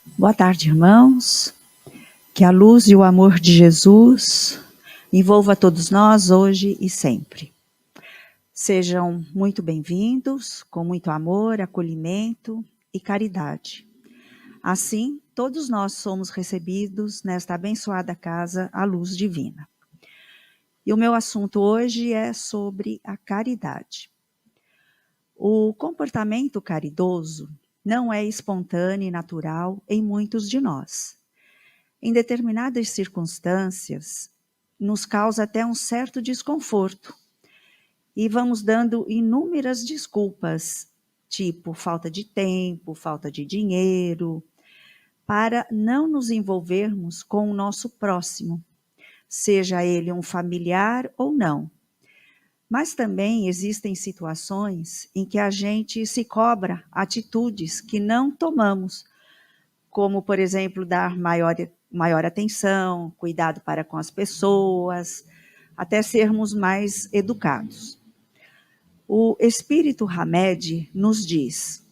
Boa tarde, irmãos. Que a luz e o amor de Jesus envolva todos nós hoje e sempre. Sejam muito bem-vindos, com muito amor, acolhimento e caridade. Assim, todos nós somos recebidos nesta abençoada casa, a luz divina. E o meu assunto hoje é sobre a caridade. O comportamento caridoso não é espontâneo e natural em muitos de nós. Em determinadas circunstâncias, nos causa até um certo desconforto. E vamos dando inúmeras desculpas, tipo falta de tempo, falta de dinheiro, para não nos envolvermos com o nosso próximo, seja ele um familiar ou não. Mas também existem situações em que a gente se cobra atitudes que não tomamos, como, por exemplo, dar maior atenção, cuidado para com as pessoas, até sermos mais educados. O Espírito Hamed nos diz: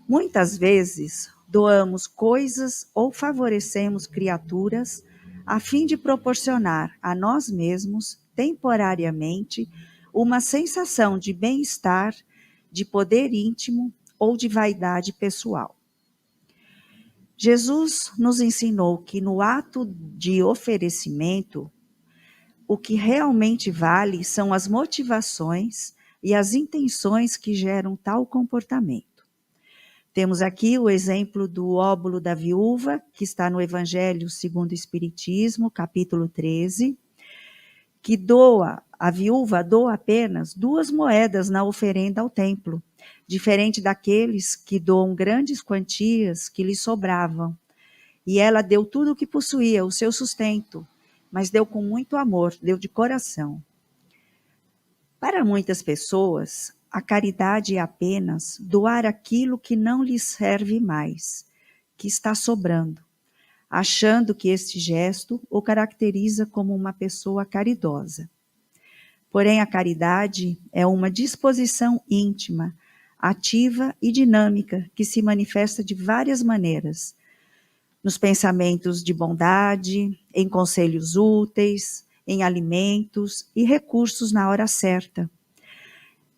muitas vezes doamos coisas ou favorecemos criaturas a fim de proporcionar a nós mesmos, temporariamente, uma sensação de bem-estar, de poder íntimo ou de vaidade pessoal. Jesus nos ensinou que no ato de oferecimento, o que realmente vale são as motivações e as intenções que geram tal comportamento. Temos aqui o exemplo do óbolo da viúva, que está no Evangelho segundo o Espiritismo, capítulo 13, que a viúva doa apenas 2 moedas na oferenda ao templo, diferente daqueles que doam grandes quantias que lhe sobravam. E ela deu tudo o que possuía, o seu sustento, mas deu com muito amor, deu de coração. Para muitas pessoas, a caridade é apenas doar aquilo que não lhes serve mais, que está sobrando, achando que este gesto o caracteriza como uma pessoa caridosa. Porém, a caridade é uma disposição íntima, ativa e dinâmica que se manifesta de várias maneiras, nos pensamentos de bondade, em conselhos úteis, em alimentos e recursos na hora certa,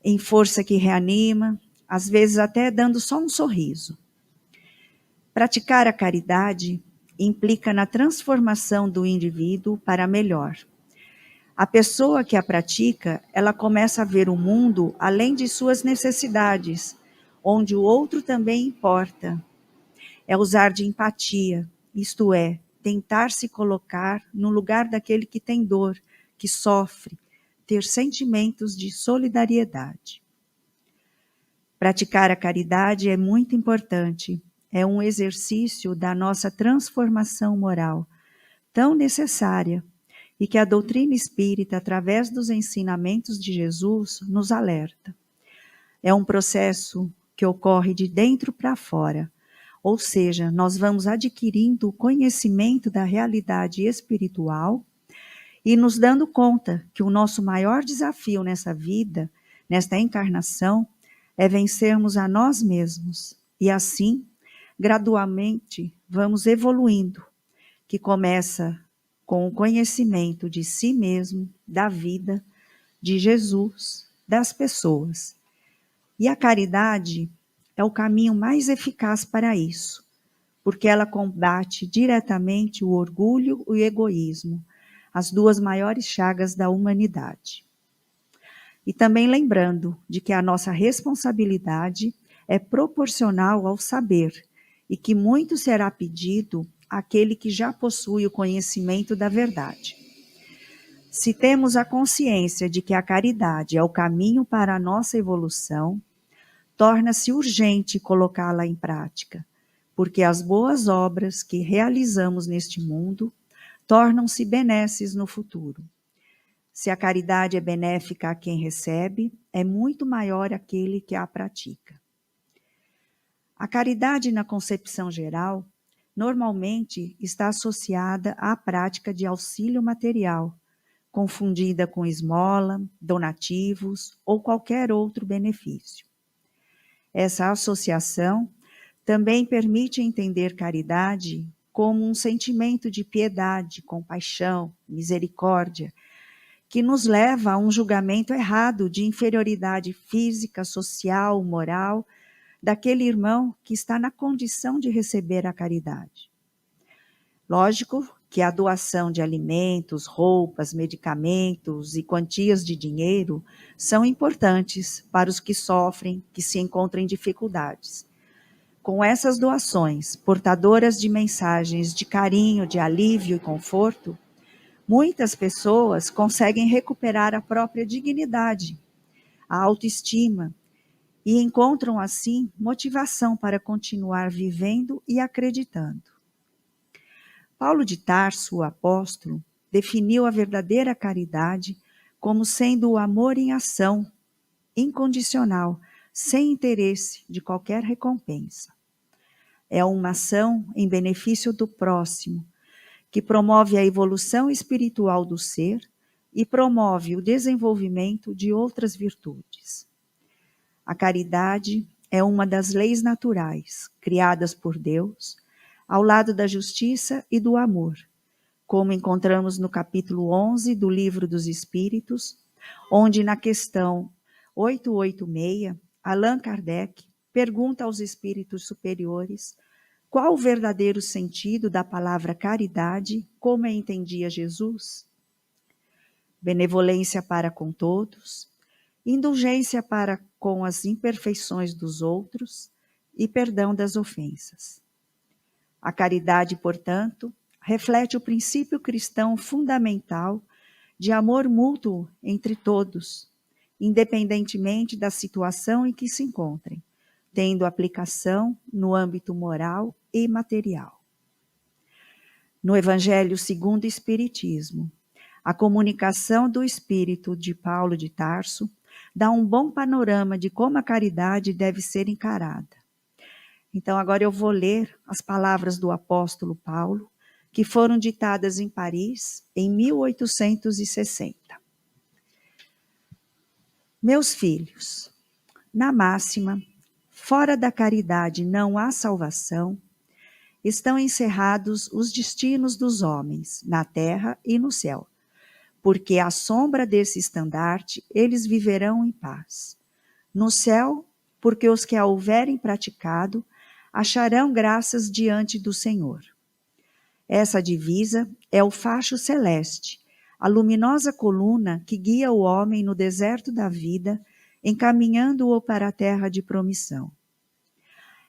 em força que reanima, às vezes até dando só um sorriso. Praticar a caridade implica na transformação do indivíduo para melhor. A pessoa que a pratica, ela começa a ver o mundo além de suas necessidades, onde o outro também importa. É usar de empatia, isto é, tentar se colocar no lugar daquele que tem dor, que sofre, ter sentimentos de solidariedade. Praticar a caridade é muito importante, é um exercício da nossa transformação moral, tão necessária, e que a doutrina espírita, através dos ensinamentos de Jesus, nos alerta. É um processo que ocorre de dentro para fora, ou seja, nós vamos adquirindo o conhecimento da realidade espiritual e nos dando conta que o nosso maior desafio nessa vida, nesta encarnação, é vencermos a nós mesmos. E assim, gradualmente, vamos evoluindo, que começa com o conhecimento de si mesmo, da vida, de Jesus, das pessoas. E a caridade é o caminho mais eficaz para isso, porque ela combate diretamente o orgulho e o egoísmo, as 2 maiores chagas da humanidade. E também lembrando de que a nossa responsabilidade é proporcional ao saber, e que muito será pedido àquele que já possui o conhecimento da verdade. Se temos a consciência de que a caridade é o caminho para a nossa evolução, torna-se urgente colocá-la em prática, porque as boas obras que realizamos neste mundo tornam-se benesses no futuro. Se a caridade é benéfica a quem recebe, é muito maior aquele que a pratica. A caridade, na concepção geral, normalmente está associada à prática de auxílio material, confundida com esmola, donativos ou qualquer outro benefício. Essa associação Também permite entender caridade como um sentimento de piedade, compaixão, misericórdia, que nos leva a um julgamento errado de inferioridade física, social, moral, daquele irmão que está na condição de receber a caridade. Lógico que a doação de alimentos, roupas, medicamentos e quantias de dinheiro são importantes para os que sofrem, que se encontram em dificuldades. Com essas doações, portadoras de mensagens de carinho, de alívio e conforto, muitas pessoas conseguem recuperar a própria dignidade, a autoestima, e encontram, assim, motivação para continuar vivendo e acreditando. Paulo de Tarso, o apóstolo, definiu a verdadeira caridade como sendo o amor em ação, incondicional, sem interesse de qualquer recompensa. É uma ação em benefício do próximo, que promove a evolução espiritual do ser e promove o desenvolvimento de outras virtudes. A caridade é uma das leis naturais, criadas por Deus, ao lado da justiça e do amor, como encontramos no capítulo 11 do Livro dos Espíritos, onde na questão 886, Allan Kardec pergunta aos espíritos superiores qual o verdadeiro sentido da palavra caridade, como a entendia Jesus? Benevolência para com todos, indulgência para com as imperfeições dos outros e perdão das ofensas. A caridade, portanto, reflete o princípio cristão fundamental de amor mútuo entre todos, independentemente da situação em que se encontrem, tendo aplicação no âmbito moral e material. No Evangelho segundo o Espiritismo, a comunicação do Espírito de Paulo de Tarso dá um bom panorama de como a caridade deve ser encarada. Então, agora eu vou ler as palavras do apóstolo Paulo, que foram ditadas em Paris em 1860. Meus filhos, na máxima, fora da caridade não há salvação, estão encerrados os destinos dos homens, na terra e no céu, porque à sombra desse estandarte eles viverão em paz. No céu, porque os que a houverem praticado acharão graças diante do Senhor. Essa divisa é o facho celeste, a luminosa coluna que guia o homem no deserto da vida, encaminhando-o para a terra de promissão.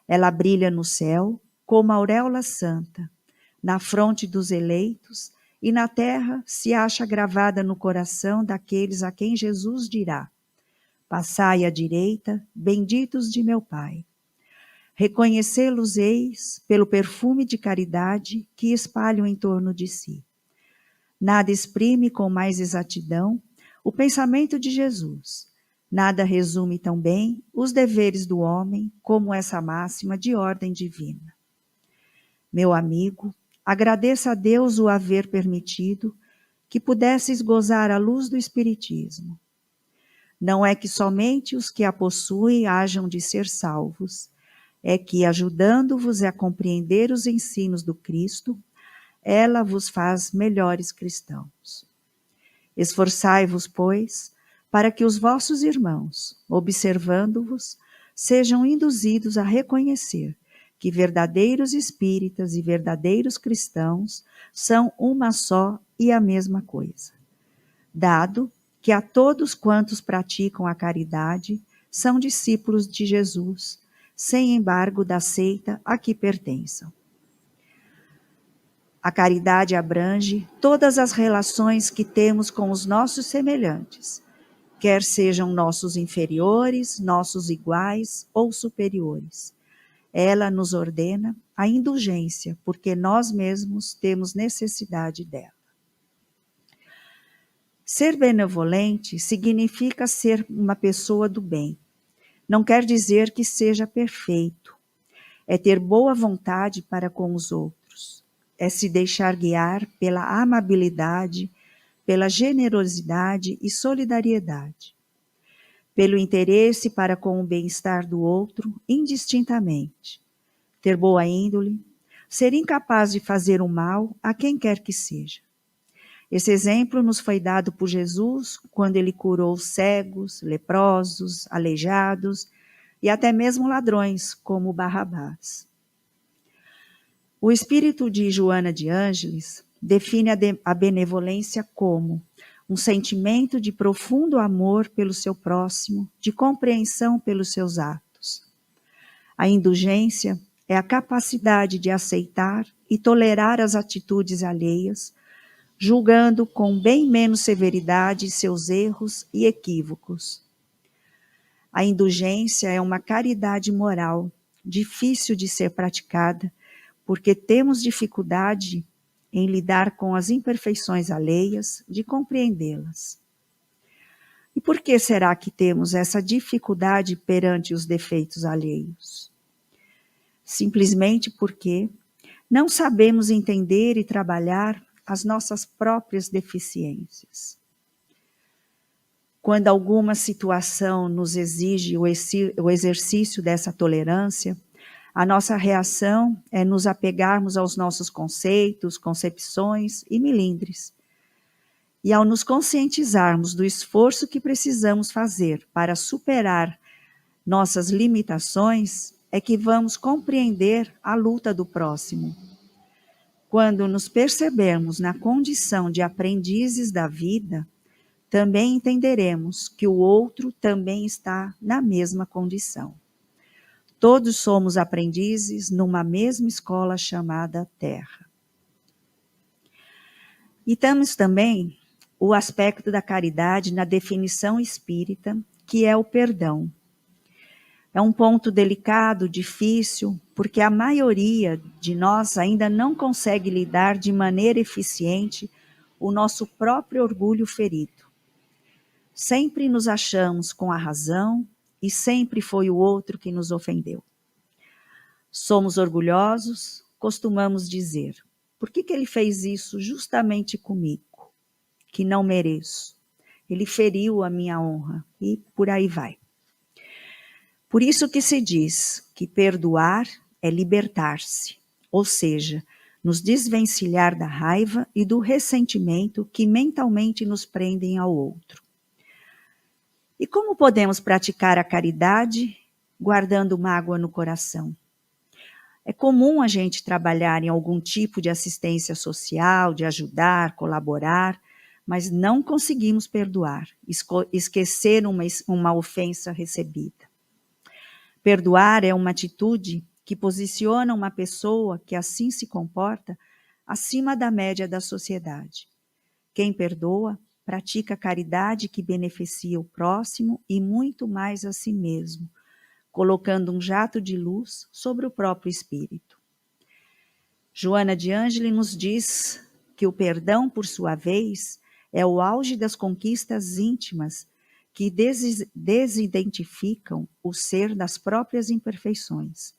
Ela brilha no céu como a auréola santa, na fronte dos eleitos, e na terra se acha gravada no coração daqueles a quem Jesus dirá: passai à direita, benditos de meu Pai. Reconhecê-los-eis pelo perfume de caridade que espalham em torno de si. Nada exprime com mais exatidão o pensamento de Jesus. Nada resume tão bem os deveres do homem como essa máxima de ordem divina. Meu amigo, agradeça a Deus o haver permitido que pudesses gozar a luz do Espiritismo. Não é que somente os que a possuem hajam de ser salvos, é que, ajudando-vos a compreender os ensinos do Cristo, ela vos faz melhores cristãos. Esforçai-vos, pois, para que os vossos irmãos, observando-vos, sejam induzidos a reconhecer que verdadeiros espíritas e verdadeiros cristãos são uma só e a mesma coisa. Dado que a todos quantos praticam a caridade são discípulos de Jesus, sem embargo da seita a que pertençam. A caridade abrange todas as relações que temos com os nossos semelhantes, quer sejam nossos inferiores, nossos iguais ou superiores. Ela nos ordena a indulgência, porque nós mesmos temos necessidade dela. Ser benevolente significa ser uma pessoa do bem. Não quer dizer que seja perfeito. É ter boa vontade para com os outros. É se deixar guiar pela amabilidade, pela generosidade e solidariedade. Pelo interesse para com o bem-estar do outro, indistintamente. ter boa índole, ser incapaz de fazer o mal a quem quer que seja. Esse exemplo nos foi dado por Jesus quando ele curou cegos, leprosos, aleijados e até mesmo ladrões, como Barrabás. O espírito de Joana de Ângeles define a benevolência como um sentimento de profundo amor pelo seu próximo, de compreensão pelos seus atos. A indulgência é a capacidade de aceitar e tolerar as atitudes alheias, julgando com bem menos severidade seus erros e equívocos. A indulgência é uma caridade moral, difícil de ser praticada, porque temos dificuldade em lidar com as imperfeições alheias, de compreendê-las. E por que será que temos essa dificuldade perante os defeitos alheios? Simplesmente porque não sabemos entender e trabalhar as nossas próprias deficiências. Quando alguma situação nos exige o exercício dessa tolerância, a nossa reação é nos apegarmos aos nossos conceitos, concepções e melindres. E ao nos conscientizarmos do esforço que precisamos fazer para superar nossas limitações, é que vamos compreender a luta do próximo. Quando nos percebermos na condição de aprendizes da vida, também entenderemos que o outro também está na mesma condição. Todos somos aprendizes numa mesma escola chamada Terra. E temos também o aspecto da caridade na definição espírita, que é o perdão. É um ponto delicado, difícil, porque a maioria de nós ainda não consegue lidar de maneira eficiente o nosso próprio orgulho ferido. Sempre nos achamos com a razão e sempre foi o outro que nos ofendeu. Somos orgulhosos, costumamos dizer, por que ele fez isso justamente comigo, que não mereço? Ele feriu a minha honra e por aí vai. Por isso que se diz que perdoar é libertar-se, ou seja, nos desvencilhar da raiva e do ressentimento que mentalmente nos prendem ao outro. E como podemos praticar a caridade guardando mágoa no coração? É comum a gente trabalhar em algum tipo de assistência social, de ajudar, colaborar, mas não conseguimos perdoar, esquecer uma ofensa recebida. Perdoar é uma atitude que posiciona uma pessoa que assim se comporta acima da média da sociedade. Quem perdoa, pratica caridade que beneficia o próximo e muito mais a si mesmo, colocando um jato de luz sobre o próprio espírito. Joana de Ângeles nos diz que o perdão, por sua vez, é o auge das conquistas íntimas que desidentificam o ser das próprias imperfeições,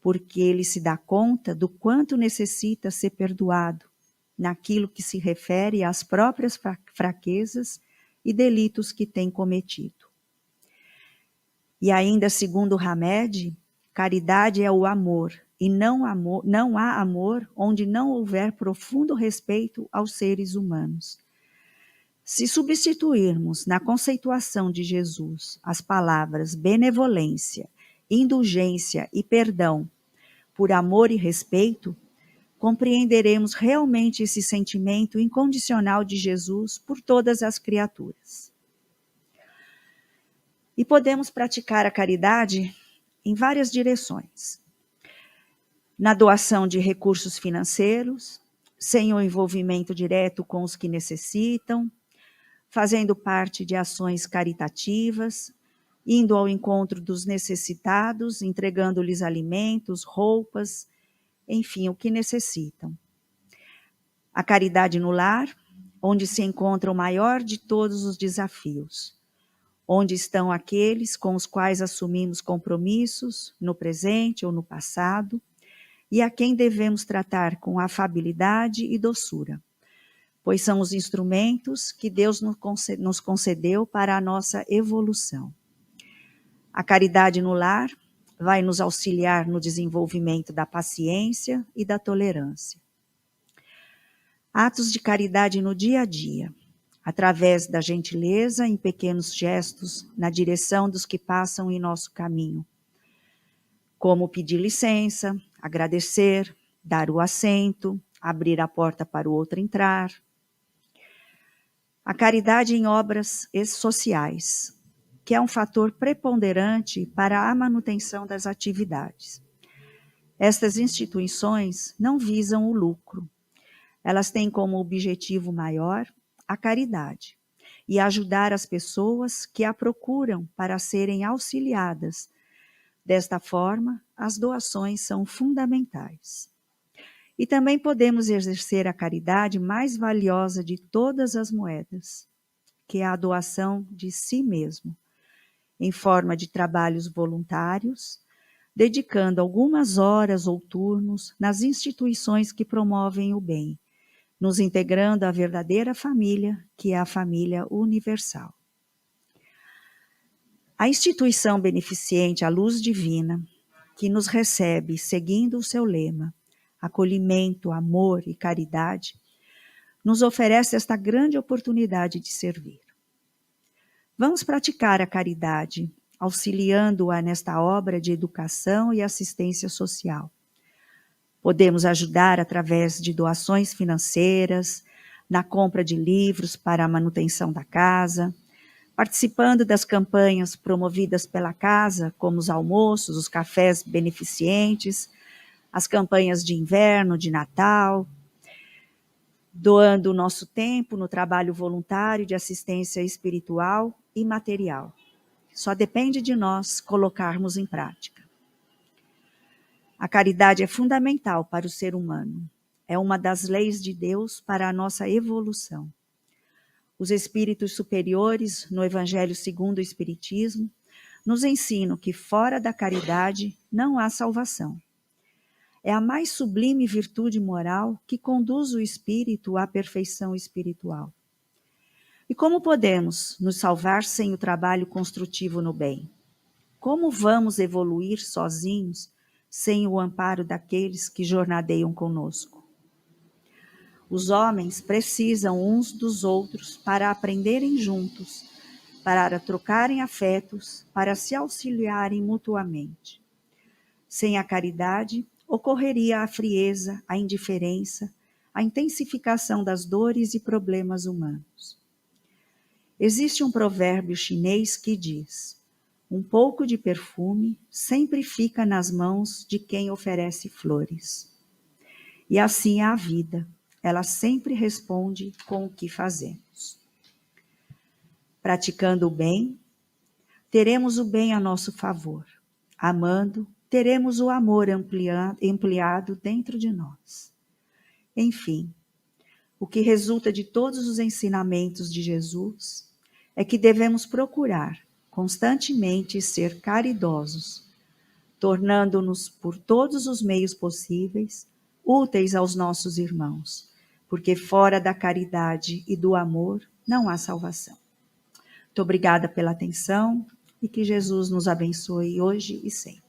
porque ele se dá conta do quanto necessita ser perdoado naquilo que se refere às próprias fraquezas e delitos que tem cometido. E ainda, segundo Hamed, caridade é o amor, e não há amor onde não houver profundo respeito aos seres humanos. Se substituirmos na conceituação de Jesus as palavras benevolência, indulgência e perdão por amor e respeito, compreenderemos realmente esse sentimento incondicional de Jesus por todas as criaturas. E podemos praticar a caridade em várias direções. Na doação de recursos financeiros, sem o envolvimento direto com os que necessitam, fazendo parte de ações caritativas, indo ao encontro dos necessitados, entregando-lhes alimentos, roupas, enfim, o que necessitam. A caridade no lar, onde se encontra o maior de todos os desafios, onde estão aqueles com os quais assumimos compromissos, no presente ou no passado, e a quem devemos tratar com afabilidade e doçura, pois são os instrumentos que Deus nos concedeu para a nossa evolução. A caridade no lar vai nos auxiliar no desenvolvimento da paciência e da tolerância. Atos de caridade no dia a dia, através da gentileza em pequenos gestos na direção dos que passam em nosso caminho, como pedir licença, agradecer, dar o assento, abrir a porta para o outro entrar. A caridade em obras sociais, que é um fator preponderante para a manutenção das atividades. Estas instituições não visam o lucro. Elas têm como objetivo maior a caridade e ajudar as pessoas que a procuram para serem auxiliadas. Desta forma, as doações são fundamentais. E também podemos exercer a caridade mais valiosa de todas as moedas, que é a doação de si mesmo, em forma de trabalhos voluntários, dedicando algumas horas ou turnos nas instituições que promovem o bem, nos integrando à verdadeira família, que é a família universal. A instituição beneficente, a Luz Divina, que nos recebe seguindo o seu lema, acolhimento, amor e caridade, nos oferece esta grande oportunidade de servir. Vamos praticar a caridade, auxiliando-a nesta obra de educação e assistência social. Podemos ajudar através de doações financeiras, na compra de livros para a manutenção da casa, participando das campanhas promovidas pela casa, como os almoços, os cafés beneficentes, as campanhas de inverno, de Natal, doando o nosso tempo no trabalho voluntário de assistência espiritual e material. Só depende de nós colocarmos em prática. A caridade é fundamental para o ser humano. É uma das leis de Deus para a nossa evolução. Os espíritos superiores, no Evangelho segundo o Espiritismo, nos ensinam que fora da caridade não há salvação. É a mais sublime virtude moral que conduz o espírito à perfeição espiritual. E como podemos nos salvar sem o trabalho construtivo no bem? Como vamos evoluir sozinhos sem o amparo daqueles que jornadeiam conosco? Os homens precisam uns dos outros para aprenderem juntos, para trocarem afetos, para se auxiliarem mutuamente. Sem a caridade, ocorreria a frieza, a indiferença, a intensificação das dores e problemas humanos. Existe um provérbio chinês que diz: um pouco de perfume sempre fica nas mãos de quem oferece flores. E assim é a vida, ela sempre responde com o que fazemos. Praticando o bem, teremos o bem a nosso favor. Amando, teremos o amor ampliado dentro de nós. Enfim, o que resulta de todos os ensinamentos de Jesus é que devemos procurar constantemente ser caridosos, tornando-nos por todos os meios possíveis úteis aos nossos irmãos, porque fora da caridade e do amor não há salvação. Muito obrigada pela atenção e que Jesus nos abençoe hoje e sempre.